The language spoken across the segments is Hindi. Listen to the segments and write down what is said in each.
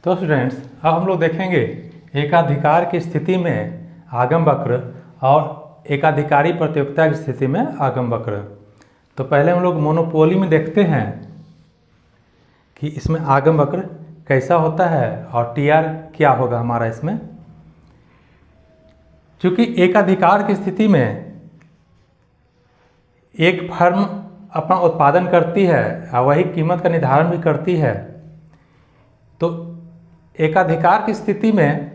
तो स्टूडेंट्स, अब हम लोग देखेंगे एकाधिकार की स्थिति में आगम वक्र और एकाधिकारी प्रतियोगिता की स्थिति में आगम वक्र। तो पहले हम लोग मोनोपोली में देखते हैं कि इसमें आगम वक्र कैसा होता है और टीआर क्या होगा हमारा इसमें। क्योंकि एकाधिकार की स्थिति में एक फर्म अपना उत्पादन करती है और वही कीमत का निर्धारण भी करती है। तो एकाधिकार की स्थिति में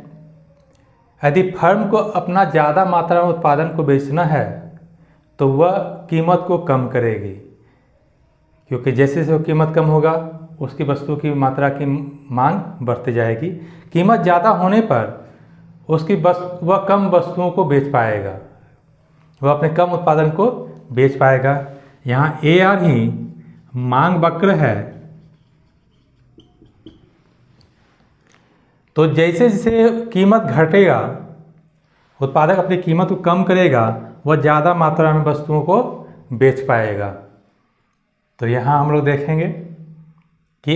यदि फर्म को अपना ज़्यादा मात्रा में उत्पादन को बेचना है तो वह कीमत को कम करेगी, क्योंकि जैसे जैसे वो कीमत कम होगा उसकी वस्तु की मात्रा की मांग बढ़ती जाएगी। कीमत ज़्यादा होने पर वह कम वस्तुओं को बेच पाएगा, वह अपने कम उत्पादन को बेच पाएगा। यहाँ AR ही मांग वक्र है। तो जैसे जैसे कीमत घटेगा, उत्पादक अपनी कीमत को कम करेगा, वह ज़्यादा मात्रा में वस्तुओं को बेच पाएगा। तो यहाँ हम लोग देखेंगे कि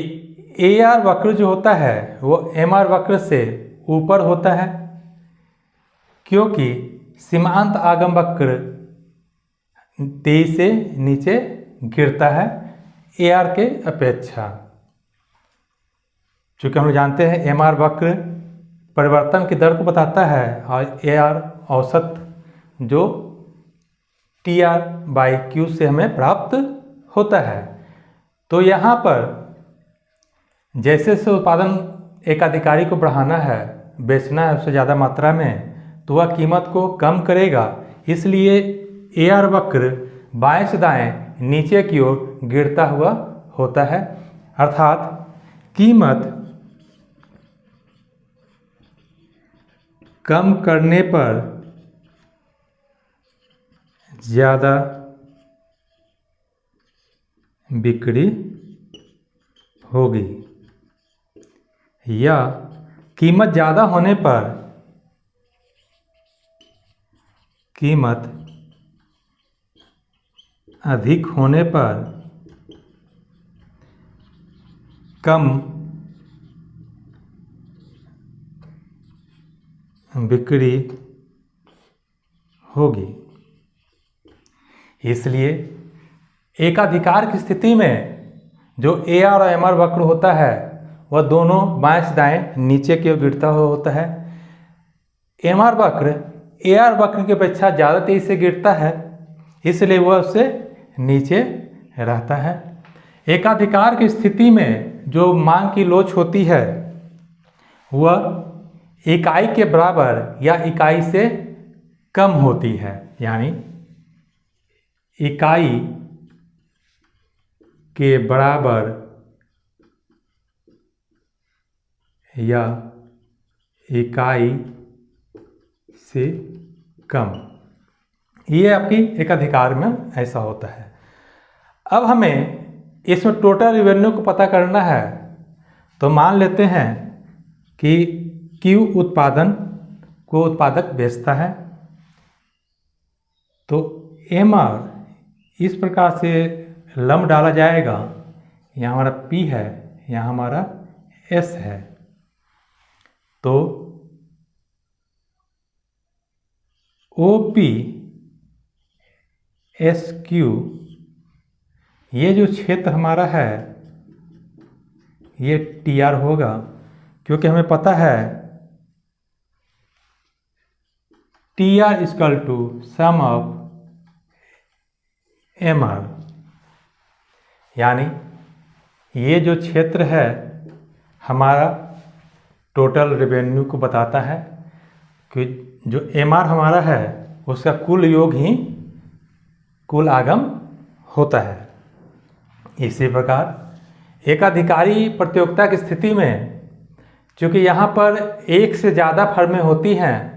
AR वक्र जो होता है वो MR वक्र से ऊपर होता है, क्योंकि सीमांत आगम वक्र तेजी से नीचे गिरता है AR के अपेक्षा। चूँकि हम लोग जानते हैं MR वक्र परिवर्तन की दर को बताता है और AR औसत जो TR/Q से हमें प्राप्त होता है। तो यहाँ पर जैसे जैसे उत्पादन एकाधिकारी को बढ़ाना है, बेचना है उससे ज़्यादा मात्रा में, तो वह कीमत को कम करेगा। इसलिए AR वक्र बाएं से दाएं नीचे की ओर गिरता हुआ होता है, अर्थात कीमत कम करने पर ज़्यादा बिक्री होगी या कीमत ज़्यादा होने पर कीमत अधिक होने पर कम बिक्री होगी। इसलिए एकाधिकार की स्थिति में जो AR और MR वक्र होता है वह दोनों बाएं से दाएं नीचे की ओर गिरता हुआ होता है। MR वक्र AR वक्र की अपेक्षा ज़्यादा तेजी से गिरता है, इसलिए वह उससे नीचे रहता है। एकाधिकार की स्थिति में जो मांग की लोच होती है वह इकाई के बराबर या इकाई से कम होती है, यानी इकाई के बराबर या इकाई से कम, ये आपकी एकाधिकार में ऐसा होता है। अब हमें इसमें टोटल रेवेन्यू को पता करना है। तो मान लेते हैं कि Q उत्पादन को उत्पादक बेचता है, तो MR इस प्रकार से लंब डाला जाएगा। यहाँ हमारा P है, यहाँ हमारा S है। तो OP SQ ये जो क्षेत्र हमारा है ये TR होगा, क्योंकि हमें पता है TR equal to sum of MR, यानी ये जो क्षेत्र है हमारा टोटल रेवेन्यू को बताता है कि जो MR हमारा है उसका कुल योग ही कुल आगम होता है। इसी प्रकार एकाधिकारी प्रतियोगिता की स्थिति में चूँकि यहाँ पर एक से ज़्यादा फर्में होती हैं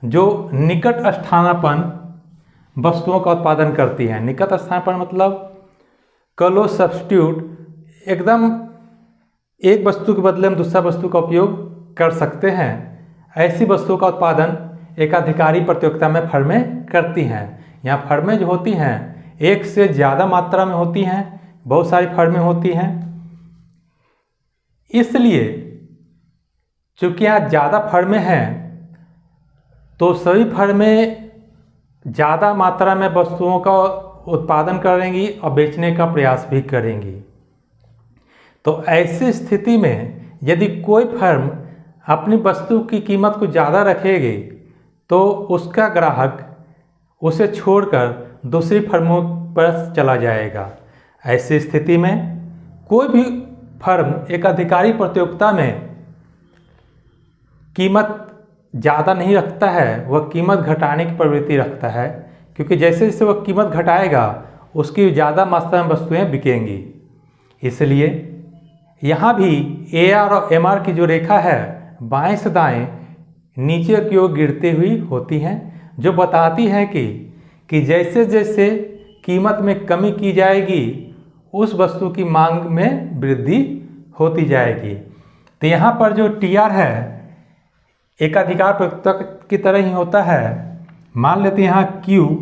जो निकट स्थानापन्न वस्तुओं का उत्पादन करती हैं। निकट स्थानापन्न मतलब क्लोज सब्स्टिट्यूट, एकदम एक वस्तु के बदले हम दूसरा वस्तु का उपयोग कर सकते हैं। ऐसी वस्तुओं का उत्पादन एकाधिकारी प्रतियोगिता में फर्में करती हैं। यहाँ फर्में जो होती हैं एक से ज़्यादा मात्रा में होती हैं, बहुत सारी फर्में होती हैं। इसलिए चूँकि यहाँ ज़्यादा फर्में हैं तो सभी फर्में ज़्यादा मात्रा में वस्तुओं का उत्पादन करेंगी और बेचने का प्रयास भी करेंगी। तो ऐसी स्थिति में यदि कोई फर्म अपनी वस्तु की कीमत को ज़्यादा रखेगी तो उसका ग्राहक उसे छोड़कर दूसरी फर्मों पर चला जाएगा। ऐसी स्थिति में कोई भी फर्म एक अधिकारी प्रतियोगिता में कीमत ज़्यादा नहीं रखता है, वह कीमत घटाने की प्रवृत्ति रखता है, क्योंकि जैसे जैसे वह कीमत घटाएगा उसकी ज़्यादा मात्रा में वस्तुएं बिकेंगी। इसलिए यहाँ भी AR और MR की जो रेखा है बाएं से दाएं नीचे की ओर गिरती हुई होती हैं, जो बताती है कि जैसे जैसे कीमत में कमी की जाएगी उस वस्तु की मांग में वृद्धि होती जाएगी। तो यहाँ पर जो TR है एकाधिकार प्रतियोगिता की तरह ही होता है। मान लेते हैं यहाँ Q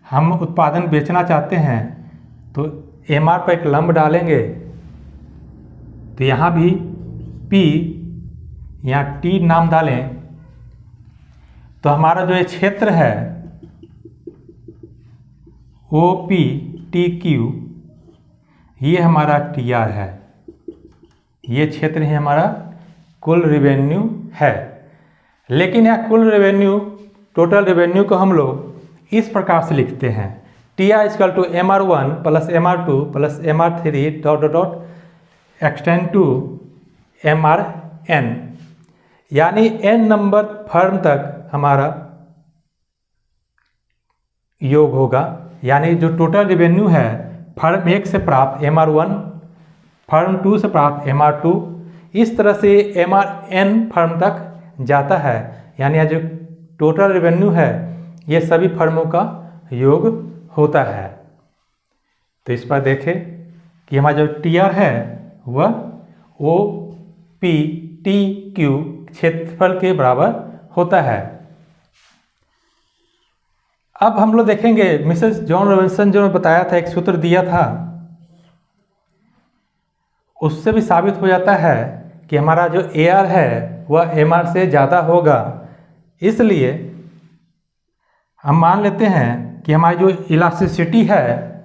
हम उत्पादन बेचना चाहते हैं तो MR पर एक लंब डालेंगे, तो यहाँ भी P यहाँ T नाम डालें तो हमारा जो ये क्षेत्र है OPTQ ये हमारा TR है। ये क्षेत्र ही हमारा कुल रेवेन्यू है। लेकिन यह कुल रेवेन्यू टोटल रेवेन्यू को हम लोग इस प्रकार से लिखते हैं TR = MR1 + MR2 + MR3 dot dot dot extend to MRN, यानी N नंबर फर्म तक हमारा योग होगा। यानी जो टोटल रेवेन्यू है फर्म 1 से प्राप्त MR1, फर्म 2 से प्राप्त MR2, इस तरह से MRN फर्म तक जाता है। यानी यह जो टोटल रेवेन्यू है ये सभी फर्मों का योग होता है। तो इस पर देखें कि हमारा जो TR है वह OPTQ क्षेत्रफल के बराबर होता है। अब हम लोग देखेंगे मिसेस जॉन रॉबिन्सन जो बताया था, एक सूत्र दिया था, उससे भी साबित हो जाता है कि हमारा जो AR है वह MR से ज़्यादा होगा। इसलिए हम मान लेते हैं कि हमारी जो इलास्टिसिटी है,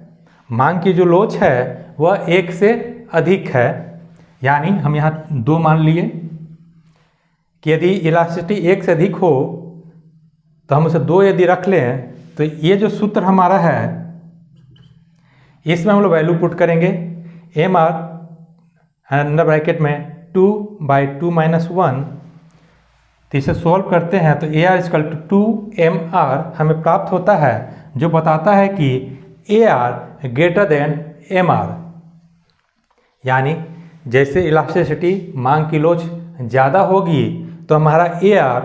मांग की जो लोच है वह 1 से अधिक है। यानी हम यहाँ 2 मान लिए कि यदि इलास्टिसिटी 1 से अधिक हो तो हम उसे 2 यदि रख लें तो ये जो सूत्र हमारा है इसमें हम लोग वैल्यू पुट करेंगे। MR अंडर ब्रैकेट में 2/2 - 1, तो इसे सॉल्व करते हैं तो AR = 2MR हमें प्राप्त होता है, जो बताता है कि AR > MR। यानी जैसे इलास्टिसिटी मांग की लोच ज़्यादा होगी तो हमारा AR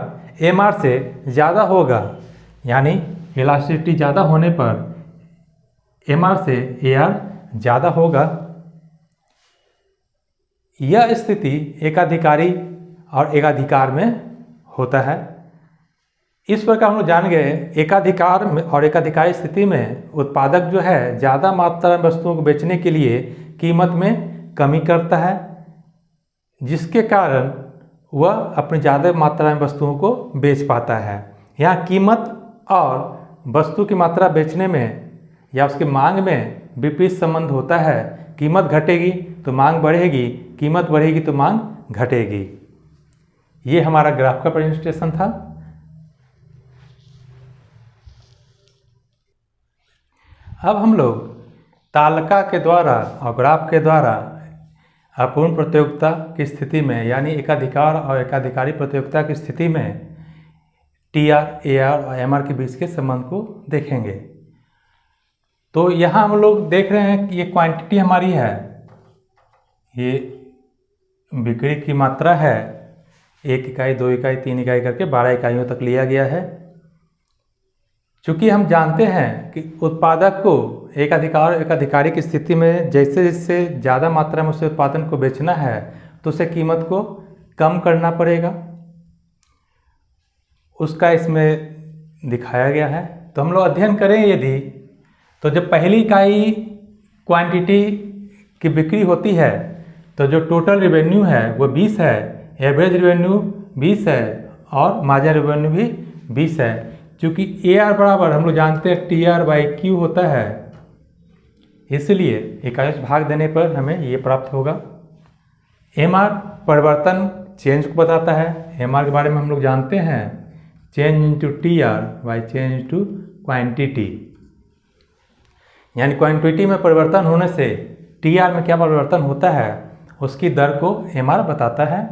MR से ज़्यादा होगा। यानी इलास्टिसिटी ज़्यादा होने पर MR से AR ज़्यादा होगा। यह स्थिति एकाधिकारी और एकाधिकार में होता है। इस प्रकार हम लोग जान गए एकाधिकार और एकाधिकारी स्थिति में उत्पादक जो है ज़्यादा मात्रा में वस्तुओं को बेचने के लिए कीमत में कमी करता है, जिसके कारण वह अपनी ज़्यादा मात्रा में वस्तुओं को बेच पाता है। यहाँ कीमत और वस्तु की मात्रा बेचने में या उसकी मांग में विपरीत संबंध होता है। कीमत घटेगी तो मांग बढ़ेगी, कीमत बढ़ेगी तो मांग घटेगी। ये हमारा ग्राफ का प्रेजेंटेशन था। अब हम लोग तालिका के द्वारा और ग्राफ के द्वारा अपूर्ण प्रतियोगिता की स्थिति में, यानी एकाधिकार और एकाधिकारी प्रतियोगिता की स्थिति में TR, AR और MR के बीच के संबंध को देखेंगे। तो यहाँ हम लोग देख रहे हैं कि ये क्वांटिटी हमारी है, ये बिक्री की मात्रा है, 1 इकाई, 2 इकाई, 3 इकाई करके 12 इकाइयों तक लिया गया है। चूँकि हम जानते हैं कि उत्पादक को एकाधिकार और एकाधिकारी की स्थिति में जैसे जैसे ज़्यादा मात्रा में उसे उत्पादन को बेचना है तो उसे कीमत को कम करना पड़ेगा, उसका इसमें दिखाया गया है। तो हम लोग अध्ययन करें यदि, तो जब पहली इकाई क्वांटिटी की बिक्री होती है तो जो टोटल रेवेन्यू है वो 20 है, एवरेज रेवेन्यू 20 है और मार्जिनल रेवेन्यू भी 20 है। चूँकि AR बराबर हम लोग जानते हैं TR/Q होता है, इसलिए इकाइयों से भाग देने पर हमें ये प्राप्त होगा। MR परिवर्तन चेंज को बताता है। MR के बारे में हम लोग जानते हैं, चेंज इंटू TR/चेंज इंटू क्वांटिटी, यानी क्वांटिटी में परिवर्तन होने से TR में क्या परिवर्तन होता है उसकी दर को MR बताता है।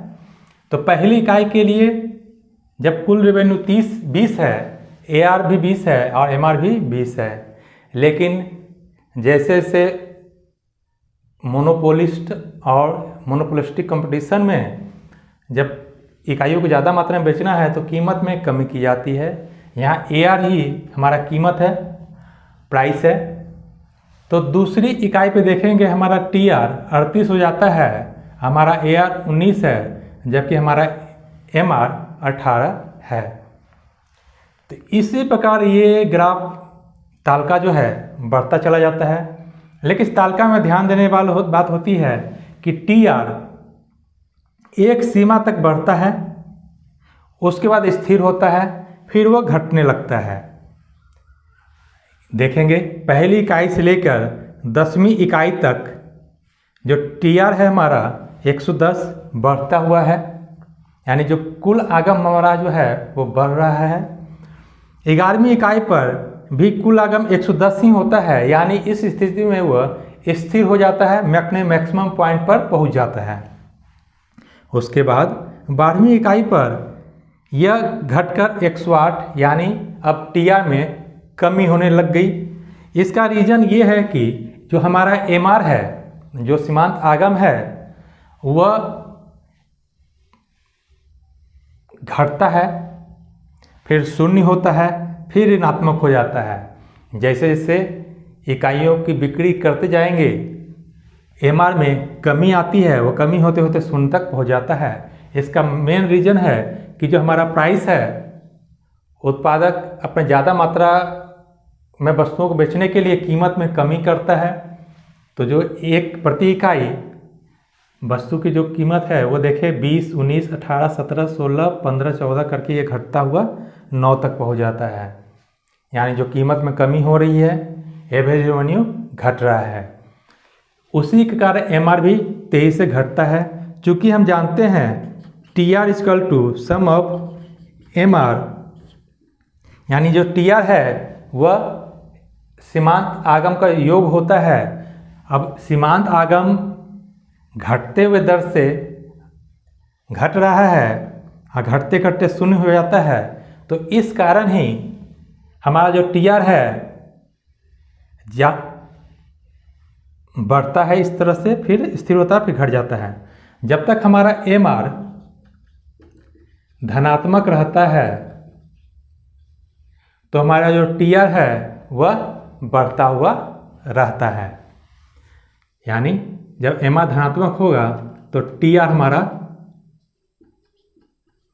तो पहली इकाई के लिए जब कुल रेवेन्यू 20 है, AR भी 20 है और MR भी 20 है, लेकिन जैसे जैसे मोनोपोलिस्ट और मोनोपोलिस्टिक कंपटीशन में जब इकाइयों को ज़्यादा मात्रा में बेचना है तो कीमत में कमी की जाती है। यहाँ AR ही हमारा कीमत है, प्राइस है। तो दूसरी इकाई पे देखेंगे हमारा TR 38 हो जाता है, हमारा AR 19 है, जबकि हमारा MR 18 है। तो इसी प्रकार ये ग्राफ तालिका जो है बढ़ता चला जाता है। लेकिन इस तालिका में ध्यान देने वाली बात होती है कि TR एक सीमा तक बढ़ता है, उसके बाद स्थिर होता है, फिर वो घटने लगता है। देखेंगे पहली इकाई से लेकर 10वीं इकाई तक जो TR है हमारा 110 बढ़ता हुआ है, यानी जो कुल आगम हमारा जो है वो बढ़ रहा है। 11वीं इकाई पर भी कुल आगम 110 ही होता है, यानी इस स्थिति में वह स्थिर हो जाता है, अपने मैक्सिमम पॉइंट पर पहुंच जाता है। उसके बाद 12वीं इकाई पर यह घटकर 108, यानी अब TR में कमी होने लग गई। इसका रीज़न ये है कि जो हमारा MR है, जो सीमांत आगम है, वह घटता है, फिर शून्य होता है, फिर ऋणात्मक हो जाता है। जैसे जैसे इकाइयों की बिक्री करते जाएंगे MR में कमी आती है, वो कमी होते होते शून्य तक पहुंच जाता है। इसका मेन रीज़न है कि जो हमारा प्राइस है, उत्पादक अपने ज़्यादा मात्रा में वस्तुओं को बेचने के लिए कीमत में कमी करता है। तो जो एक प्रति इकाई वस्तु की जो कीमत है वो देखे 20, 19, 18, 17, 16, 15, 14 करके ये घटता हुआ 9 तक पहुंच जाता है, यानी जो कीमत में कमी हो रही है, एवरेज रेवेन्यू घट रहा है। उसी के कारण MR भी तेजी से घटता है। चूँकि हम जानते हैं TR = सम ऑफ MR, यानी जो TR है वह सीमांत आगम का योग होता है। अब सीमांत आगम घटते हुए दर से घट रहा है और घटते घटते शून्य हो जाता है, तो इस कारण ही हमारा जो TR है बढ़ता है इस तरह से, फिर स्थिर होता है, फिर घट जाता है। जब तक हमारा MR धनात्मक रहता है तो हमारा जो TR है वह बढ़ता हुआ रहता है, यानी जब MR धनात्मक होगा तो TR हमारा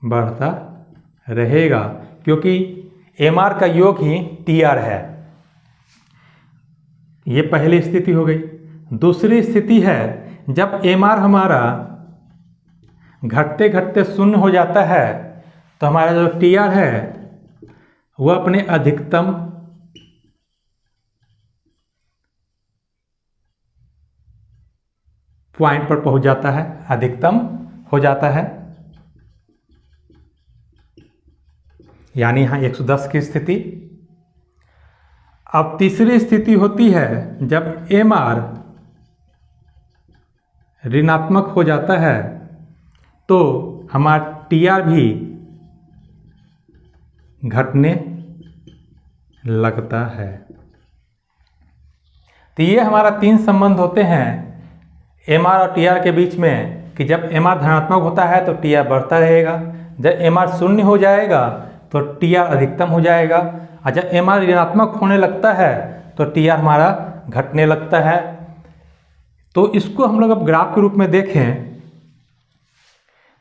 बढ़ता रहेगा, क्योंकि MR का योग ही TR है। ये पहली स्थिति हो गई। दूसरी स्थिति है जब MR हमारा घटते घटते शून्य हो जाता है तो हमारा जो TR है वह अपने अधिकतम पॉइंट पर पहुंच जाता है, अधिकतम हो जाता है, यानी यहाँ 110 की स्थिति। अब तीसरी स्थिति होती है जब MR ऋणात्मक हो जाता है तो हमारा TR भी घटने लगता है। तो ये हमारा 3 संबंध होते हैं MR और TR के बीच में कि जब MR धनात्मक होता है तो TR बढ़ता रहेगा, जब MR शून्य हो जाएगा तो TR अधिकतम हो जाएगा, और जब MR ऋणात्मक होने लगता है तो TR हमारा घटने लगता है। तो इसको हम लोग अब ग्राफ के रूप में देखें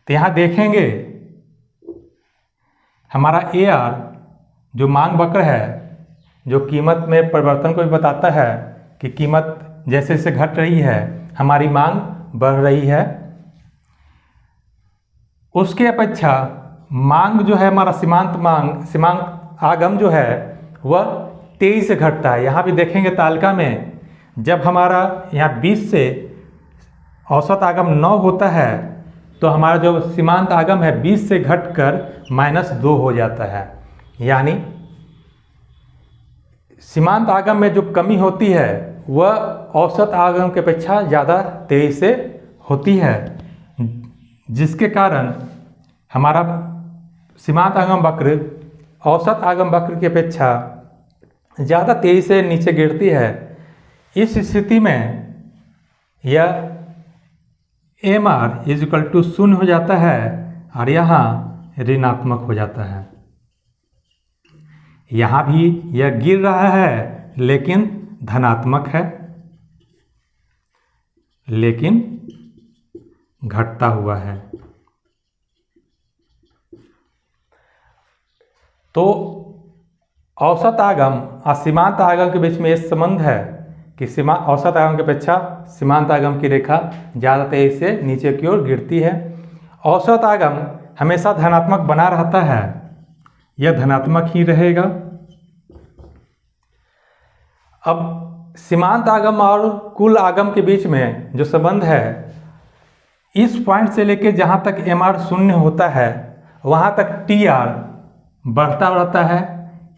तो यहाँ देखेंगे हमारा AR जो मांग वक्र है, जो कीमत में परिवर्तन को भी बताता है कि कीमत जैसे जैसे घट रही है हमारी मांग बढ़ रही है, उसके अपेक्षा मांग जो है हमारा सीमांत आगम जो है वह 23 से घटता है। यहाँ भी देखेंगे तालिका में जब हमारा यहाँ 20 से औसत आगम 9 होता है तो हमारा जो सीमांत आगम है 20 से घटकर -2 हो जाता है। यानी सीमांत आगम में जो कमी होती है वह औसत आगम की अपेक्षा ज़्यादा तेजी से होती है, जिसके कारण हमारा सीमांत आगम वक्र औसत आगम वक्र की अपेक्षा ज़्यादा तेजी से नीचे गिरती है। इस स्थिति में यह MR = 0 हो जाता है और यहाँ ऋणात्मक हो जाता है। यहाँ भी यह गिर रहा है लेकिन धनात्मक है, लेकिन घटता हुआ है। तो औसत आगम और सीमांत आगम के बीच में यह संबंध है कि औसत आगम की अपेक्षा सीमांत आगम की रेखा ज़्यादा तेजी से नीचे की ओर गिरती है। औसत आगम हमेशा धनात्मक बना रहता है, यह धनात्मक ही रहेगा। अब सीमांत आगम और कुल आगम के बीच में जो संबंध है, इस पॉइंट से लेकर जहाँ तक MR 0 होता है वहाँ तक TR बढ़ता रहता है।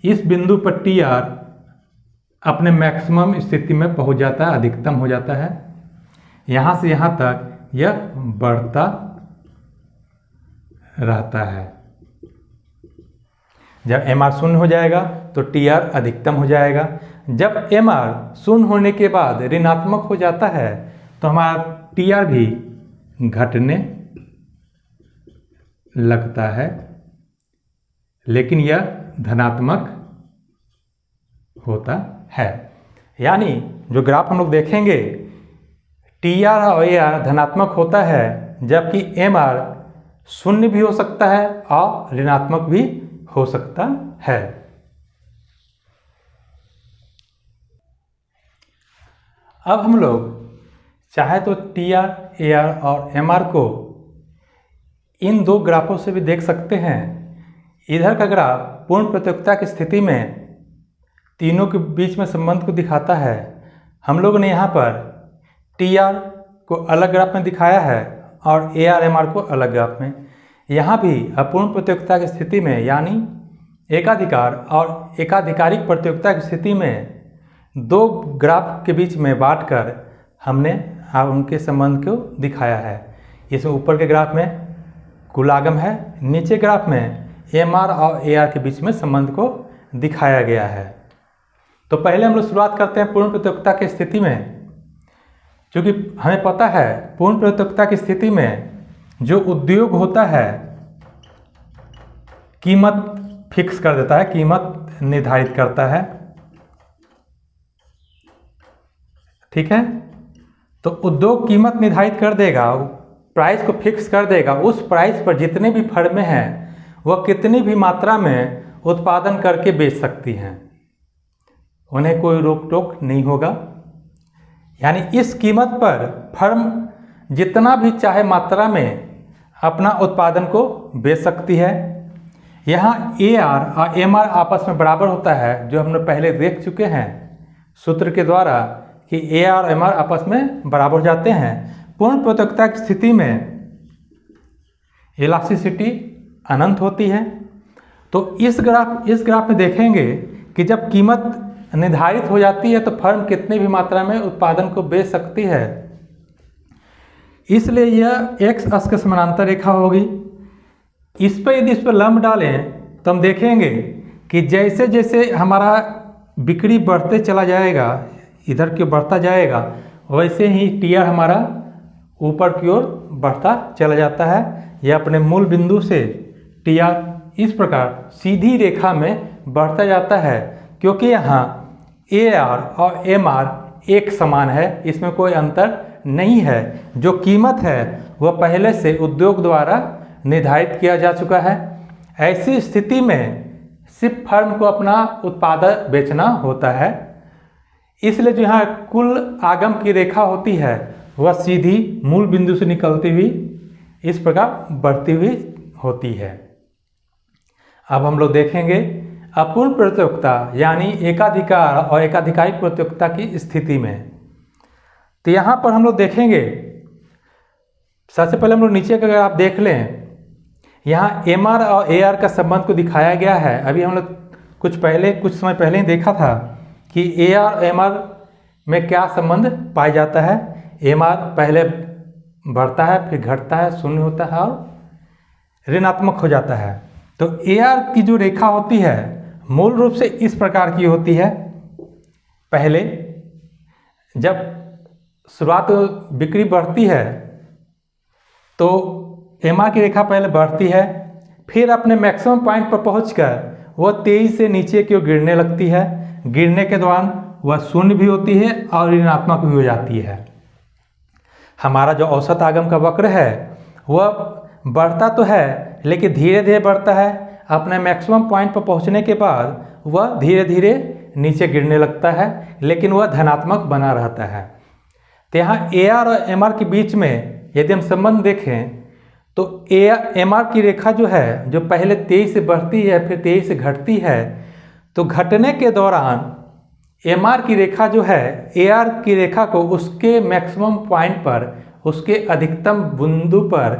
इस बिंदु पर TR अपने मैक्सिमम स्थिति में पहुँच जाता है, अधिकतम हो जाता है। यहाँ से यहाँ तक यह बढ़ता रहता है। जब MR 0 हो जाएगा तो TR अधिकतम हो जाएगा। जब MR 0 होने के बाद ऋणात्मक हो जाता है तो हमारा TR भी घटने लगता है, लेकिन यह धनात्मक होता है। यानी जो ग्राफ हम लोग देखेंगे TR और AR धनात्मक होता है, जबकि MR 0 भी हो सकता है और ऋणात्मक भी हो सकता है। अब हम लोग चाहे तो TR, AR और MR को इन दो ग्राफों से भी देख सकते हैं। इधर का ग्राफ पूर्ण प्रतियोगिता की स्थिति में तीनों के बीच में संबंध को दिखाता है। हम लोग ने यहाँ पर TR को अलग ग्राफ में दिखाया है और AR, MR को अलग ग्राफ में। यहाँ भी अपूर्ण प्रतियोगिता की स्थिति में यानी एकाधिकार और एकाधिकारिक प्रतियोगिता की स्थिति में दो ग्राफ के बीच में बांटकर हमने उनके संबंध को दिखाया है। इसमें ऊपर के ग्राफ में कुल आगम है, नीचे ग्राफ में MR और AR के बीच में संबंध को दिखाया गया है। तो पहले हम लोग शुरुआत करते हैं पूर्ण प्रतियोगिता की स्थिति में। क्योंकि हमें पता है पूर्ण प्रतियोगिता की स्थिति में जो उद्योग होता है कीमत फिक्स कर देता है, कीमत निर्धारित करता है। ठीक है, तो उद्योग कीमत निर्धारित कर देगा, प्राइस को फिक्स कर देगा। उस प्राइस पर जितने भी फर्में हैं वह कितनी भी मात्रा में उत्पादन करके बेच सकती हैं, उन्हें कोई रोक टोक नहीं होगा। यानी इस कीमत पर फर्म जितना भी चाहे मात्रा में अपना उत्पादन को बेच सकती है। यहाँ AR और MR आपस में बराबर होता है, जो हमने पहले देख चुके हैं सूत्र के द्वारा कि AR और MR आपस में बराबर हो जाते हैं। पूर्ण प्रतियोगिता की स्थिति में इलास्टिसिटी अनंत होती है। तो इस ग्राफ में देखेंगे कि जब कीमत निर्धारित हो जाती है तो फर्म कितनी भी मात्रा में उत्पादन को बेच सकती है। इसलिए यह x अक्ष के समानांतर रेखा होगी। इस पर लंब डालें तो हम देखेंगे कि जैसे जैसे हमारा बिक्री बढ़ते चला जाएगा, इधर की बढ़ता जाएगा, वैसे ही TR हमारा ऊपर की ओर बढ़ता चला जाता है। यह अपने मूल बिंदु से TR इस प्रकार सीधी रेखा में बढ़ता जाता है, क्योंकि यहाँ AR और MR एक समान है, इसमें कोई अंतर नहीं है। जो कीमत है वह पहले से उद्योग द्वारा निर्धारित किया जा चुका है। ऐसी स्थिति में सिर्फ फर्म को अपना उत्पाद बेचना होता है। इसलिए जो यहाँ कुल आगम की रेखा होती है वह सीधी मूल बिंदु से निकलती हुई इस प्रकार बढ़ती हुई होती है। अब हम लोग देखेंगे अपूर्ण प्रतियोगिता यानी एकाधिकार और एकाधिकारी प्रतियोगिता की स्थिति में। तो यहाँ पर हम लोग देखेंगे, सबसे पहले हम लोग नीचे का अगर आप देख लें, यहाँ MR और AR का संबंध को दिखाया गया है। अभी हम लोग कुछ समय पहले ही देखा था कि AR और MR में क्या संबंध पाया जाता है। MR पहले बढ़ता है, फिर घटता है, शून्य होता है और ऋणात्मक हो जाता है। तो AR की जो रेखा होती है मूल रूप से इस प्रकार की होती है। पहले जब शुरुआत बिक्री बढ़ती है तो MR की रेखा पहले बढ़ती है, फिर अपने मैक्सिमम पॉइंट पर पहुंचकर वह तेजी से नीचे की ओर गिरने लगती है। गिरने के दौरान वह शून्य भी होती है और ऋणात्मक भी हो जाती है। हमारा जो औसत आगम का वक्र है वह बढ़ता तो है लेकिन धीरे धीरे बढ़ता है। अपने मैक्सिमम पॉइंट पर पहुंचने के बाद वह धीरे धीरे नीचे गिरने लगता है, लेकिन वह धनात्मक बना रहता है। तो यहाँ AR और MR के बीच में यदि हम संबंध देखें तो MR की रेखा जो है, जो पहले तेजी से बढ़ती है फिर तेजी से घटती है, तो घटने के दौरान MR की रेखा जो है AR की रेखा को उसके मैक्सिमम पॉइंट पर, उसके अधिकतम बिंदु पर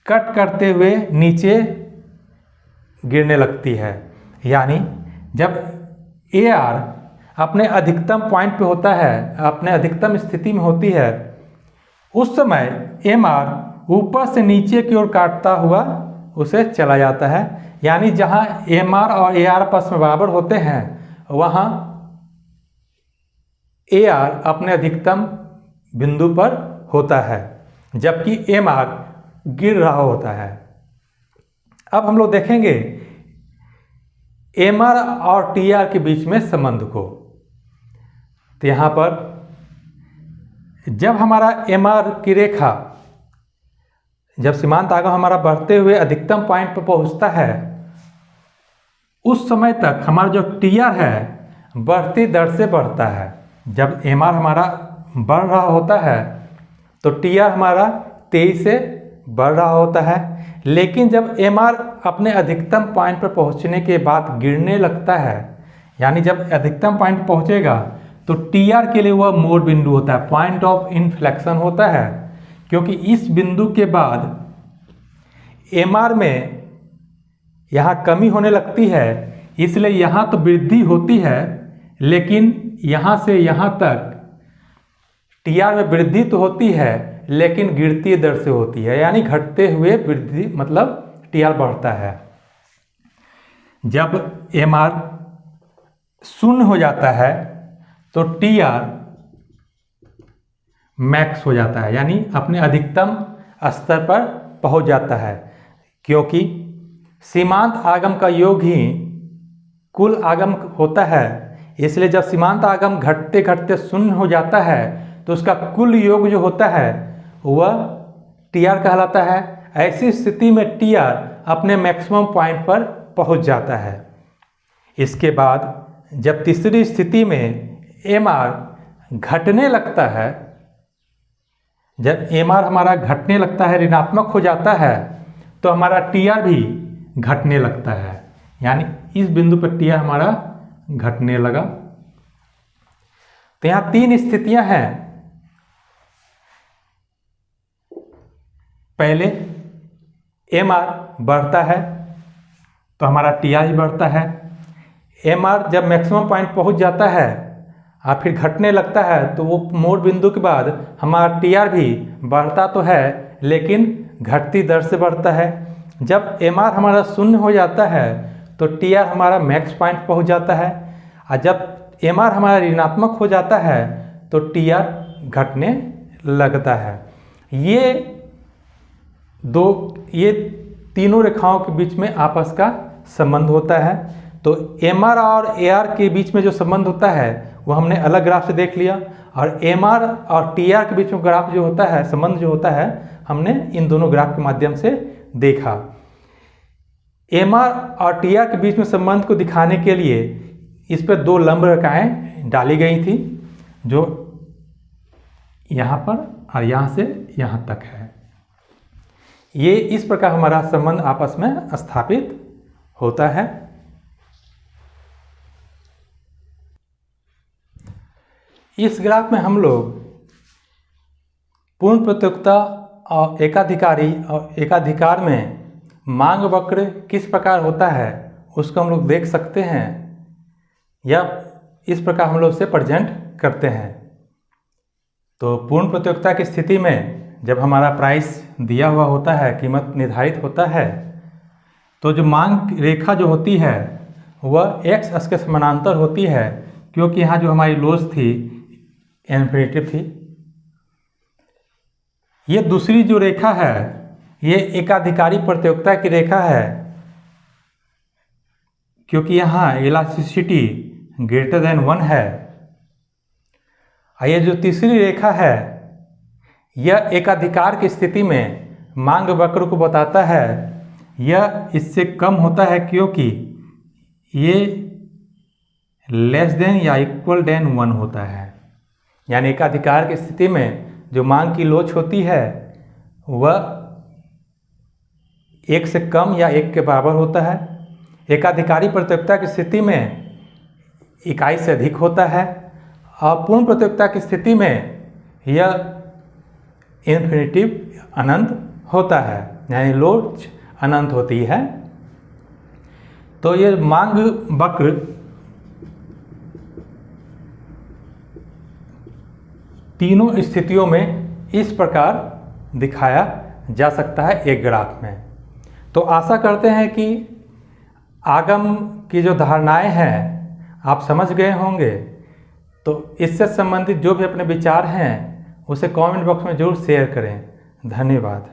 कट करते हुए नीचे गिरने लगती है। यानी जब AR अपने अधिकतम पॉइंट पे होता है, अपने अधिकतम स्थिति में होती है, उस समय MR ऊपर से नीचे की ओर काटता हुआ उसे चला जाता है। यानी जहाँ MR और AR आपस में बराबर होते हैं वहाँ AR अपने अधिकतम बिंदु पर होता है, जबकि MR गिर रहा होता है। अब हम लोग देखेंगे MR और TR के बीच में संबंध को। तो यहाँ पर जब हमारा MR की रेखा, जब सीमांत आगम हमारा बढ़ते हुए अधिकतम पॉइंट पर पहुँचता है, उस समय तक हमारा जो TR है बढ़ती दर से बढ़ता है। जब MR हमारा बढ़ रहा होता है तो TR हमारा तेजी से बढ़ रहा होता है, लेकिन जब MR अपने अधिकतम पॉइंट पर पहुंचने के बाद गिरने लगता है, यानी जब अधिकतम पॉइंट पहुंचेगा तो TR के लिए वह मोड़ बिंदु होता है, पॉइंट ऑफ इन्फ्लेक्शन होता है, क्योंकि इस बिंदु के बाद MR में यहाँ कमी होने लगती है, इसलिए यहाँ तो वृद्धि होती है, लेकिन यहाँ से यहाँ तक TR में वृद्धि तो होती है लेकिन गिरती दर से होती है, यानी घटते हुए वृद्धि, मतलब TR बढ़ता है। जब MR शून्य हो जाता है तो TR मैक्स हो जाता है, यानी अपने अधिकतम स्तर पर पहुंच जाता है, क्योंकि सीमांत आगम का योग ही कुल आगम होता है। इसलिए जब सीमांत आगम घटते घटते शून्य हो जाता है तो उसका कुल योग जो होता है वह TR कहलाता है। ऐसी स्थिति में TR अपने मैक्सिमम पॉइंट पर पहुंच जाता है। इसके बाद जब तीसरी स्थिति में MR घटने लगता है, जब MR हमारा घटने लगता है, ऋणात्मक हो जाता है, तो हमारा TR भी घटने लगता है, यानी इस बिंदु पर TR हमारा घटने लगा। तो यहाँ तीन स्थितियां हैं। पहले MR बढ़ता है तो हमारा TR ही बढ़ता है। MR जब मैक्सिमम पॉइंट पहुंच जाता है और फिर घटने लगता है तो वो मोड़ बिंदु के बाद हमारा TR भी बढ़ता तो है लेकिन घटती दर से बढ़ता है। जब MR हमारा शून्य हो जाता है तो TR हमारा मैक्स पॉइंट पहुंच जाता है, और जब MR हमारा ऋणात्मक हो जाता है तो TR घटने लगता है। ये तीनों रेखाओं के बीच में आपस का संबंध होता है। तो MR और AR के बीच में जो संबंध होता है वो हमने अलग ग्राफ से देख लिया, और MR और TR के बीच में ग्राफ जो होता है, संबंध जो होता है, हमने इन दोनों ग्राफ के माध्यम से देखा। MR और TR के बीच में संबंध को दिखाने के लिए इस पर दो लंब रेखाएं डाली गई थी, जो यहाँ पर और यहाँ से यहाँ तक है। ये इस प्रकार हमारा संबंध आपस में स्थापित होता है। इस ग्राफ में हम लोग पूर्ण प्रतियोगिता और एकाधिकार में मांग वक्र किस प्रकार होता है उसको हम लोग देख सकते हैं, या इस प्रकार हम लोग उसे प्रेजेंट करते हैं। तो पूर्ण प्रतियोगिता की स्थिति में जब हमारा प्राइस दिया हुआ होता है, कीमत निर्धारित होता है, तो जो मांग रेखा जो होती है वह एक्स अक्ष के समानांतर होती है, क्योंकि यहाँ जो हमारी लॉस थी इन्फिनिटी थी। ये दूसरी जो रेखा है ये एकाधिकारी प्रतियोगिता की रेखा है, क्योंकि यहाँ इलास्टिसिटी ग्रेटर देन 1 है। ये जो तीसरी रेखा है यह एकाधिकार की स्थिति में मांग वक्र को बताता है, यह इससे कम होता है क्योंकि ये लेस देन या इक्वल देन 1 होता है। यानी एकाधिकार की स्थिति में जो मांग की लोच होती है वह 1 से कम या 1 के बराबर होता है। एकाधिकारी प्रतियोगिता की स्थिति में इकाई से अधिक होता है, और पूर्ण प्रतियोगिता की स्थिति में यह इन्फिनिटिव अनंत होता है, यानी लोच अनंत होती है। तो ये मांग वक्र तीनों स्थितियों में इस प्रकार दिखाया जा सकता है एक ग्राफ में। तो आशा करते हैं कि आगम की जो धारणाएं हैं आप समझ गए होंगे। तो इससे संबंधित जो भी अपने विचार हैं उसे कमेंट बॉक्स में ज़रूर शेयर करें। धन्यवाद।